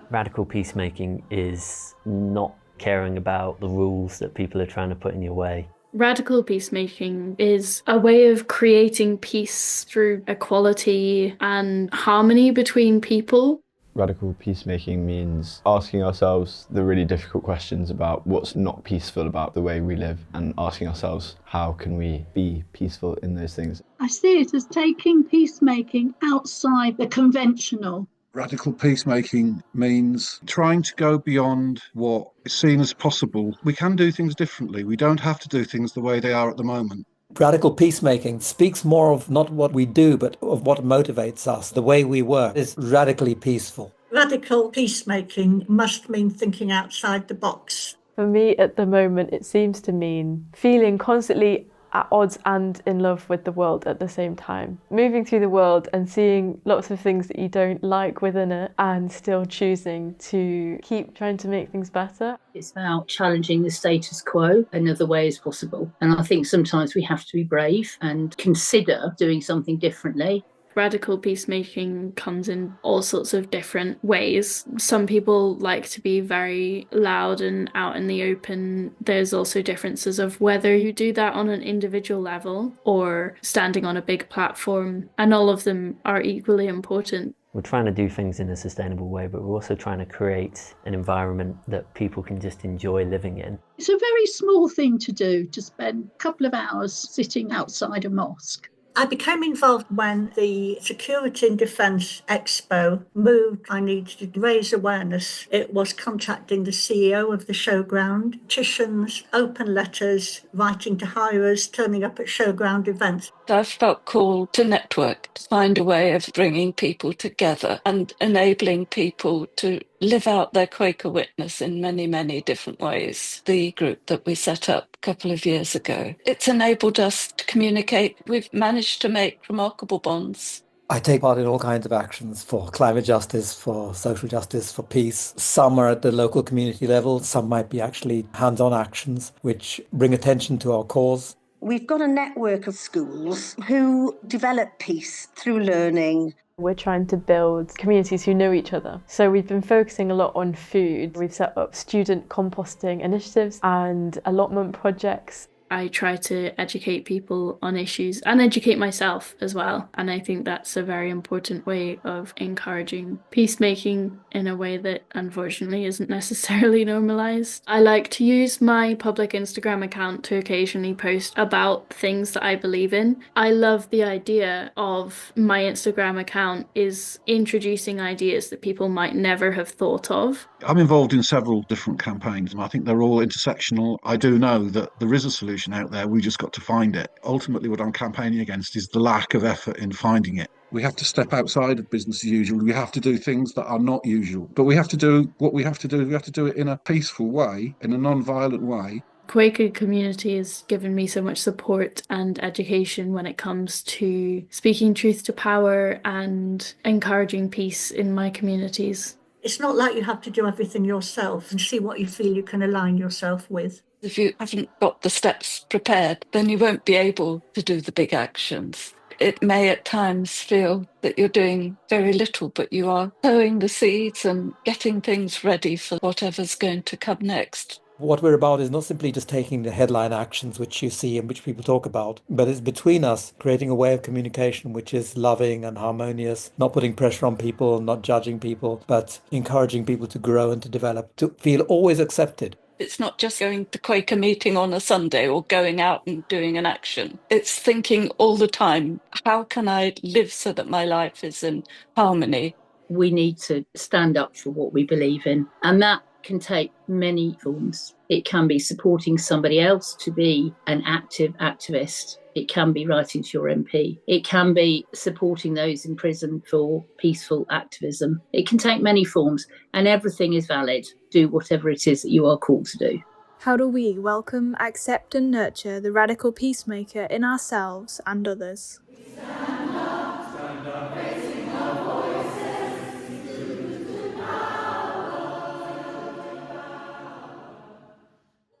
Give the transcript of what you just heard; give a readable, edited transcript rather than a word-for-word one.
Radical peacemaking is not caring about the rules that people are trying to put in your way. Radical peacemaking is a way of creating peace through equality and harmony between people. Radical peacemaking means asking ourselves the really difficult questions about what's not peaceful about the way we live, and asking ourselves how can we be peaceful in those things. I see it as taking peacemaking outside the conventional. Radical peacemaking means trying to go beyond what is seen as possible. We can do things differently. We don't have to do things the way they are at the moment. Radical peacemaking speaks more of not what we do, but of what motivates us. The way we work is radically peaceful. Radical peacemaking must mean thinking outside the box. For me, at the moment, it seems to mean feeling constantly at odds and in love with the world at the same time. Moving through the world and seeing lots of things that you don't like within it and still choosing to keep trying to make things better. It's about challenging the status quo in other ways possible. And I think sometimes we have to be brave and consider doing something differently. Radical peacemaking comes in all sorts of different ways. Some people like to be very loud and out in the open. There's also differences of whether you do that on an individual level or standing on a big platform, and all of them are equally important. We're trying to do things in a sustainable way, but we're also trying to create an environment that people can just enjoy living in. It's a very small thing to do, to spend a couple of hours sitting outside a mosque. I became involved when the Security and Defence Expo moved. I needed to raise awareness. It was contacting the CEO of the showground, petitions, open letters, writing to hirers, turning up at showground events. I've felt called to network, to find a way of bringing people together and enabling people to live out their Quaker witness in many, many different ways. The group that we set up a couple of years ago, it's enabled us to communicate. We've managed to make remarkable bonds. I take part in all kinds of actions for climate justice, for social justice, for peace. Some are at the local community level. Some might be actually hands-on actions which bring attention to our cause. We've got a network of schools who develop peace through learning. We're trying to build communities who know each other. So we've been focusing a lot on food. We've set up student composting initiatives and allotment projects. I try to educate people on issues and educate myself as well. And I think that's a very important way of encouraging peacemaking in a way that unfortunately isn't necessarily normalised. I like to use my public Instagram account to occasionally post about things that I believe in. I love the idea of my Instagram account is introducing ideas that people might never have thought of. I'm involved in several different campaigns, and I think they're all intersectional. I do know that there is a solution out there. We just got to find it. Ultimately, what I'm campaigning against is the lack of effort in finding it. We have to step outside of business as usual. We have to do things that are not usual. But we have to do what we have to do. We have to do it in a peaceful way, in a non-violent way. Quaker community has given me so much support and education when it comes to speaking truth to power and encouraging peace in my communities. It's not like you have to do everything yourself and see what you feel you can align yourself with. If you haven't got the steps prepared, then you won't be able to do the big actions. It may at times feel that you're doing very little, but you are sowing the seeds and getting things ready for whatever's going to come next. What we're about is not simply just taking the headline actions which you see and which people talk about, but it's between us creating a way of communication which is loving and harmonious, not putting pressure on people, not judging people, but encouraging people to grow and to develop, to feel always accepted. It's not just going to Quaker meeting on a Sunday or going out and doing an action. It's thinking all the time, how can I live so that my life is in harmony? We need to stand up for what we believe in, and that can take many forms. It can be supporting somebody else to be an active activist. It can be writing to your MP. It can be supporting those in prison for peaceful activism. It can take many forms, and everything is valid. Do whatever it is that you are called to do. How do we welcome, accept and nurture the radical peacemaker in ourselves and others?